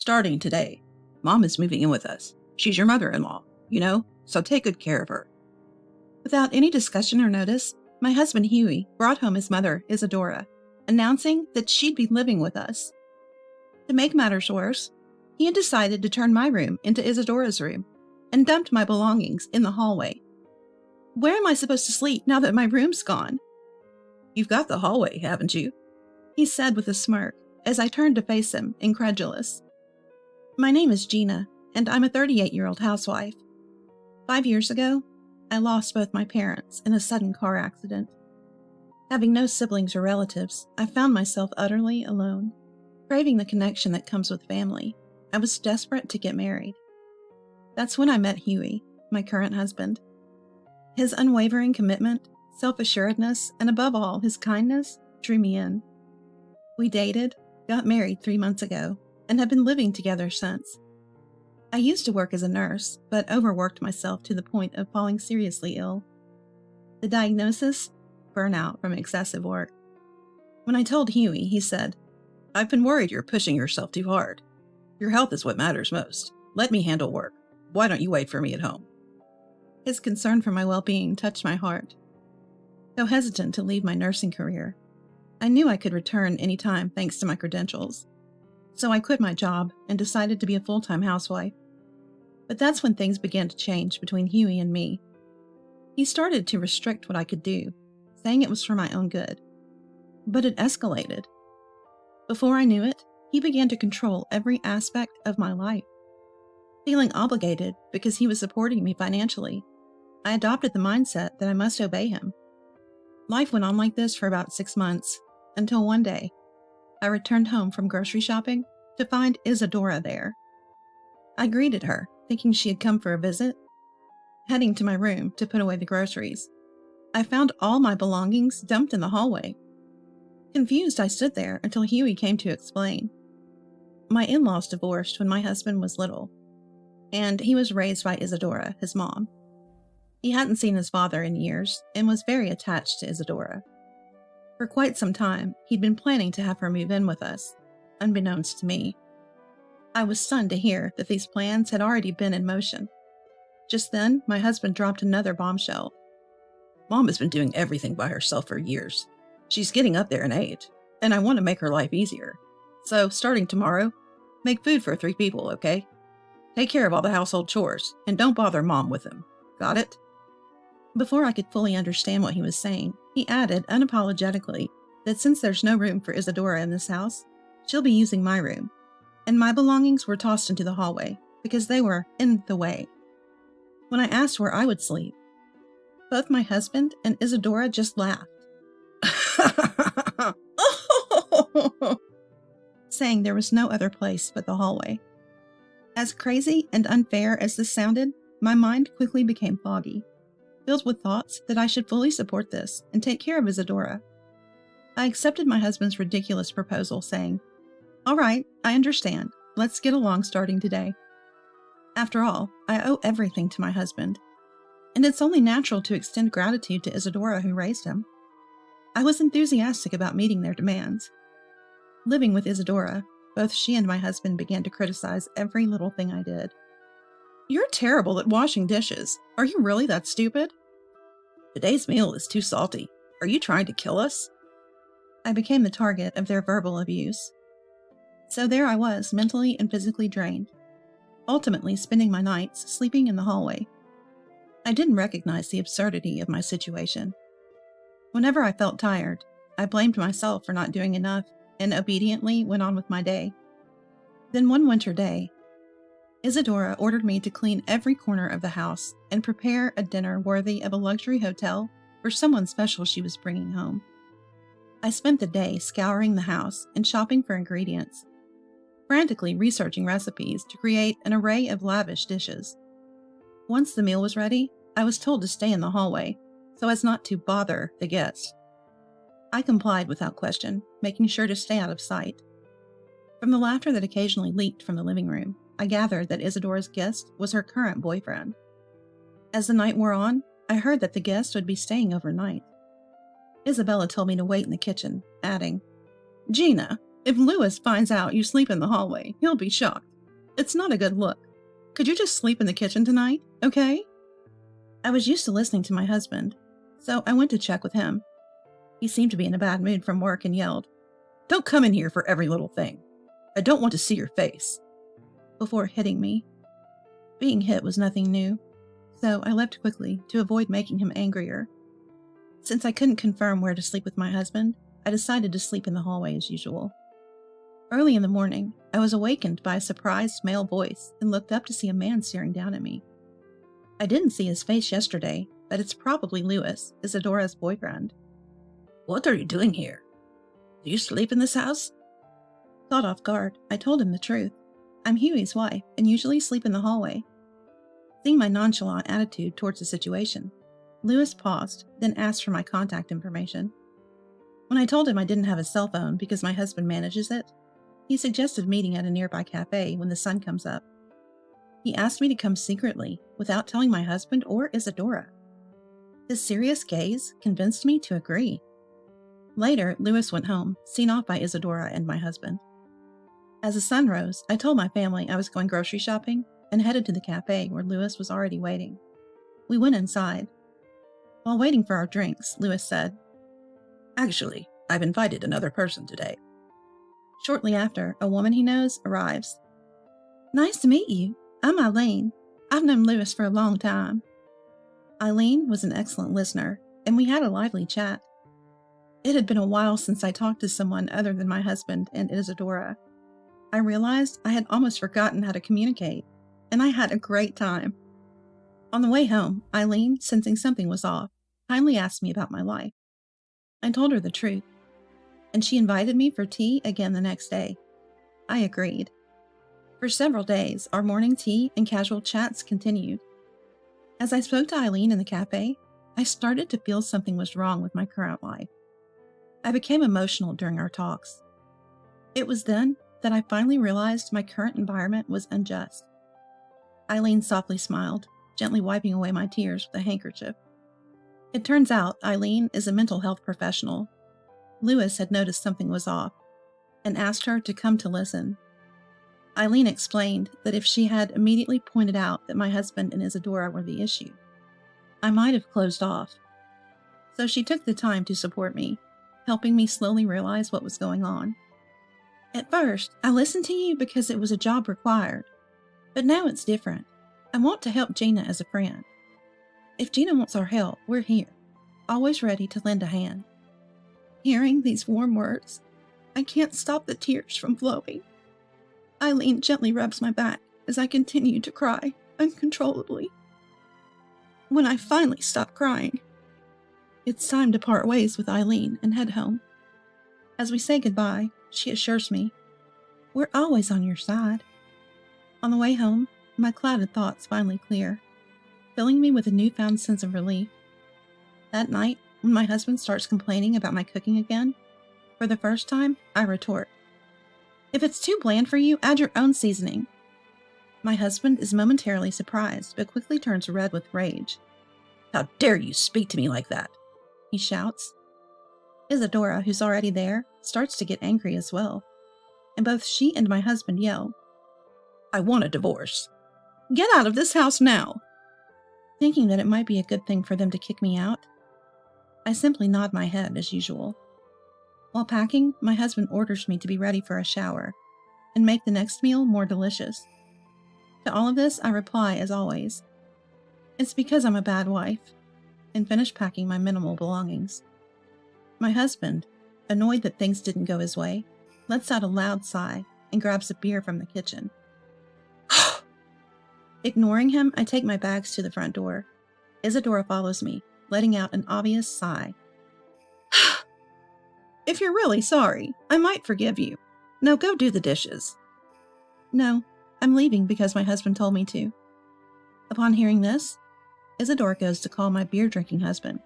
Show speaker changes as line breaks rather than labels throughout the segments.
Starting today, Mom is moving in with us. She's your mother-in-law, so take good care of her.
Without any discussion or notice, my husband Huey brought home his mother, Isadora, announcing that she'd be living with us. To make matters worse, he had decided to turn my room into Isadora's room and dumped my belongings in the hallway. Where am I supposed to sleep now that my room's gone?
You've got the hallway, haven't you?
He said with a smirk as I turned to face him, incredulous. My name is Gina, and I'm a 38-year-old housewife. 5 years ago, I lost both my parents in a sudden car accident. Having no siblings or relatives, I found myself utterly alone. Craving the connection that comes with family, I was desperate to get married. That's when I met Huey, my current husband. His unwavering commitment, self-assuredness, and above all, his kindness drew me in. We dated, got married 3 months ago, and have been living together since. I used to work as a nurse, but overworked myself to the point of falling seriously ill. The diagnosis? Burnout from excessive work. When I told Huey, he said,
I've been worried you're pushing yourself too hard. Your health is what matters most. Let me handle work. Why don't you wait for me at home?
His concern for my well-being touched my heart. Though hesitant to leave my nursing career, I knew I could return any time thanks to my credentials. So I quit my job and decided to be a full-time housewife. But that's when things began to change between Huey and me. He started to restrict what I could do, saying it was for my own good. But it escalated. Before I knew it, he began to control every aspect of my life. Feeling obligated because he was supporting me financially, I adopted the mindset that I must obey him. Life went on like this for about 6 months, until one day, I returned home from grocery shopping to find Isadora there. I greeted her, thinking she had come for a visit. Heading to my room to put away the groceries, I found all my belongings dumped in the hallway. Confused, I stood there until Huey came to explain. My in-laws divorced when my husband was little, and he was raised by Isadora, his mom. He hadn't seen his father in years and was very attached to Isadora. For quite some time, he'd been planning to have her move in with us, unbeknownst to me. I was stunned to hear that these plans had already been in motion. Just then, my husband dropped another bombshell.
Mom has been doing everything by herself for years. She's getting up there in age, and I want to make her life easier. So, starting tomorrow, make food for 3 people, okay? Take care of all the household chores, and don't bother Mom with them. Got it?
Before I could fully understand what he was saying, he added unapologetically that since there's no room for Isadora in this house, she'll be using my room, and my belongings were tossed into the hallway because they were in the way. When I asked where I would sleep, both my husband and Isadora just laughed, saying there was no other place but the hallway. As crazy and unfair as this sounded, my mind quickly became foggy, filled with thoughts that I should fully support this and take care of Isadora. I accepted my husband's ridiculous proposal, saying, All right, I understand. Let's get along starting today. After all, I owe everything to my husband, and it's only natural to extend gratitude to Isadora who raised him. I was enthusiastic about meeting their demands. Living with Isadora, both she and my husband began to criticize every little thing I did. You're terrible at washing dishes. Are you really that stupid?
Today's meal is too salty. Are you trying to kill us?
I became the target of their verbal abuse. So there I was, mentally and physically drained, ultimately spending my nights sleeping in the hallway. I didn't recognize the absurdity of my situation. Whenever I felt tired, I blamed myself for not doing enough and obediently went on with my day. Then one winter day, Isadora ordered me to clean every corner of the house and prepare a dinner worthy of a luxury hotel for someone special she was bringing home. I spent the day scouring the house and shopping for ingredients, frantically researching recipes to create an array of lavish dishes. Once the meal was ready, I was told to stay in the hallway so as not to bother the guests. I complied without question, making sure to stay out of sight. From the laughter that occasionally leaked from the living room, I gathered that Isadora's guest was her current boyfriend. As the night wore on, I heard that the guest would be staying overnight. Isabella told me to wait in the kitchen, adding, Gina, if Louis finds out you sleep in the hallway, he'll be shocked. It's not a good look. Could you just sleep in the kitchen tonight, okay? I was used to listening to my husband, so I went to check with him. He seemed to be in a bad mood from work and yelled, "Don't come in here for every little thing. I don't want to see your face," before hitting me. Being hit was nothing new, so I left quickly to avoid making him angrier. Since I couldn't confirm where to sleep with my husband, I decided to sleep in the hallway as usual. Early in the morning, I was awakened by a surprised male voice and looked up to see a man staring down at me. I didn't see his face yesterday, but it's probably Louis, Isadora's boyfriend.
"What are you doing here? Do you sleep in this house?"
Caught off guard, I told him the truth. I'm Huey's wife and usually sleep in the hallway. Seeing my nonchalant attitude towards the situation, Louis paused, then asked for my contact information. When I told him I didn't have a cell phone because my husband manages it, he suggested meeting at a nearby cafe when the sun comes up. He asked me to come secretly, without telling my husband or Isadora. His serious gaze convinced me to agree. Later, Louis went home, seen off by Isadora and my husband. As the sun rose, I told my family I was going grocery shopping and headed to the cafe where Louis was already waiting. We went inside. While waiting for our drinks, Louis said,
"Actually, I've invited another person today."
Shortly after, a woman he knows arrives. "Nice to meet you. I'm Eileen. I've known Louis for a long time." Eileen was an excellent listener, and we had a lively chat. It had been a while since I talked to someone other than my husband and Isadora. I realized I had almost forgotten how to communicate, and I had a great time. On the way home, Eileen, sensing something was off, kindly asked me about my life. I told her the truth, and she invited me for tea again the next day. I agreed. For several days, our morning tea and casual chats continued. As I spoke to Eileen in the cafe, I started to feel something was wrong with my current life. I became emotional during our talks. It was then that I finally realized my current environment was unjust. Eileen softly smiled, gently wiping away my tears with a handkerchief. It turns out Eileen is a mental health professional. Louis had noticed something was off and asked her to come to listen. Eileen explained that if she had immediately pointed out that my husband and Isadora were the issue, I might have closed off. So she took the time to support me, helping me slowly realize what was going on. "At first, I listened to you because it was a job required, but now it's different. I want to help Gina as a friend. If Gina wants our help, we're here, always ready to lend a hand." Hearing these warm words, I can't stop the tears from flowing. Eileen gently rubs my back as I continue to cry uncontrollably. When I finally stop crying, it's time to part ways with Eileen and head home. As we say goodbye, she assures me, "We're always on your side." On the way home, my clouded thoughts finally clear, filling me with a newfound sense of relief. That night, when my husband starts complaining about my cooking again, for the first time, I retort, "If it's too bland for you, add your own seasoning." My husband is momentarily surprised, but quickly turns red with rage.
"How dare you speak to me like that?"
he shouts. Isadora, who's already there, starts to get angry as well, and both she and my husband yell,
"I want a divorce."
"Get out of this house now!" Thinking that it might be a good thing for them to kick me out, I simply nod my head as usual. While packing, my husband orders me to be ready for a shower and make the next meal more delicious. To all of this, I reply, as always, "It's because I'm a bad wife," and finish packing my minimal belongings. My husband, annoyed that things didn't go his way, lets out a loud sigh and grabs a beer from the kitchen. Ignoring him, I take my bags to the front door. Isadora follows me, letting out an obvious sigh. "If you're really sorry, I might forgive you. Now go do the dishes." "No, I'm leaving because my husband told me to." Upon hearing this, Isadora goes to call my beer-drinking husband.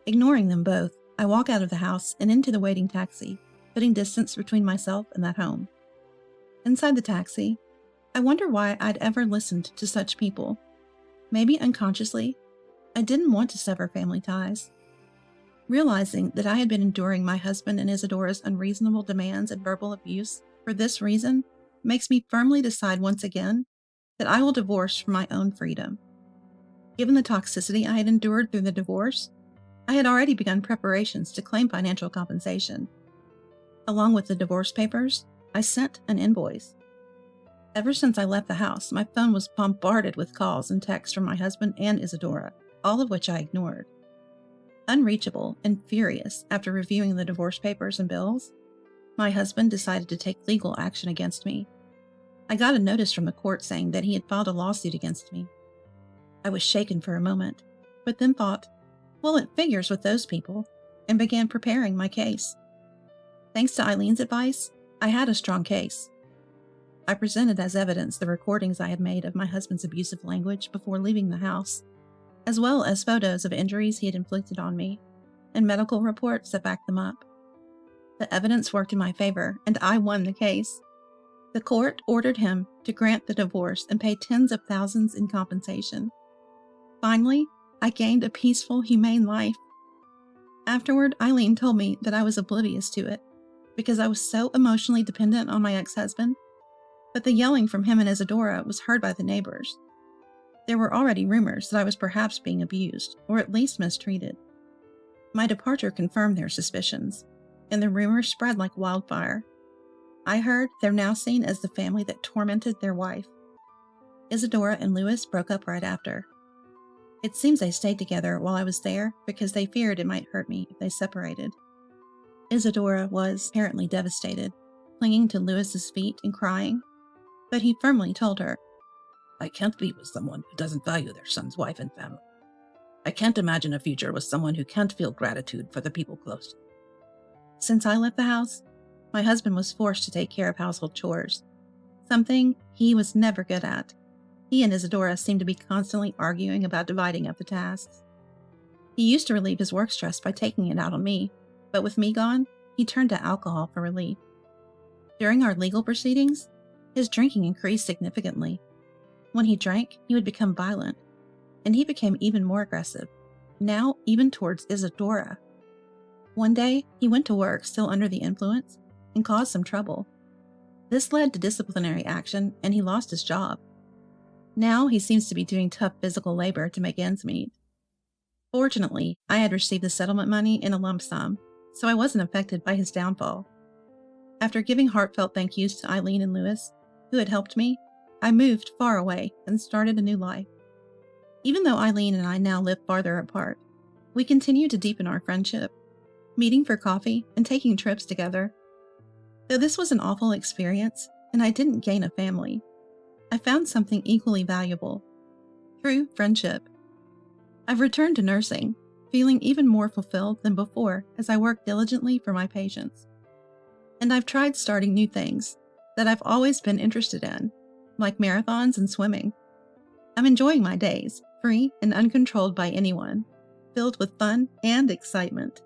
Ignoring them both, I walk out of the house and into the waiting taxi, putting distance between myself and that home. Inside the taxi, I wonder why I'd ever listened to such people. Maybe unconsciously, I didn't want to sever family ties. Realizing that I had been enduring my husband and Isadora's unreasonable demands and verbal abuse for this reason, makes me firmly decide once again that I will divorce for my own freedom. Given the toxicity I had endured through the divorce, I had already begun preparations to claim financial compensation. Along with the divorce papers, I sent an invoice. Ever since I left the house, my phone was bombarded with calls and texts from my husband and Isadora, all of which I ignored. Unreachable and furious after reviewing the divorce papers and bills, my husband decided to take legal action against me. I got a notice from the court saying that he had filed a lawsuit against me. I was shaken for a moment, but then thought, well, it figures with those people, and began preparing my case. Thanks to Eileen's advice, I had a strong case. I presented as evidence the recordings I had made of my husband's abusive language before leaving the house, as well as photos of injuries he had inflicted on me, and medical reports that backed them up. The evidence worked in my favor, and I won the case. The court ordered him to grant the divorce and pay tens of thousands in compensation. Finally, I gained a peaceful, humane life. Afterward, Eileen told me that I was oblivious to it, because I was so emotionally dependent on my ex-husband, but the yelling from him and Isadora was heard by the neighbors. There were already rumors that I was perhaps being abused, or at least mistreated. My departure confirmed their suspicions, and the rumors spread like wildfire. I heard they're now seen as the family that tormented their wife. Isadora and Louis broke up right after. It seems they stayed together while I was there because they feared it might hurt me if they separated. Isadora was apparently devastated, clinging to Louis's feet and crying, but he firmly told her,
I can't be with someone who doesn't value their son's wife and family. I can't imagine a future with someone who can't feel gratitude for the people close to them.
Since I left the house, my husband was forced to take care of household chores, something he was never good at. He and Isadora seemed to be constantly arguing about dividing up the tasks. He used to relieve his work stress by taking it out on me, but with me gone, he turned to alcohol for relief. During our legal proceedings, his drinking increased significantly. When he drank, he would become violent, and he became even more aggressive, now even towards Isadora. One day, he went to work still under the influence and caused some trouble. This led to disciplinary action, and he lost his job. Now he seems to be doing tough physical labor to make ends meet. Fortunately, I had received the settlement money in a lump sum, so I wasn't affected by his downfall. After giving heartfelt thank yous to Eileen and Louis, who had helped me, I moved far away and started a new life. Even though Eileen and I now live farther apart, we continue to deepen our friendship, meeting for coffee and taking trips together. Though this was an awful experience, and I didn't gain a family, I found something equally valuable: true friendship. I've returned to nursing, feeling even more fulfilled than before as I work diligently for my patients. And I've tried starting new things that I've always been interested in, like marathons and swimming. I'm enjoying my days, free and uncontrolled by anyone, filled with fun and excitement.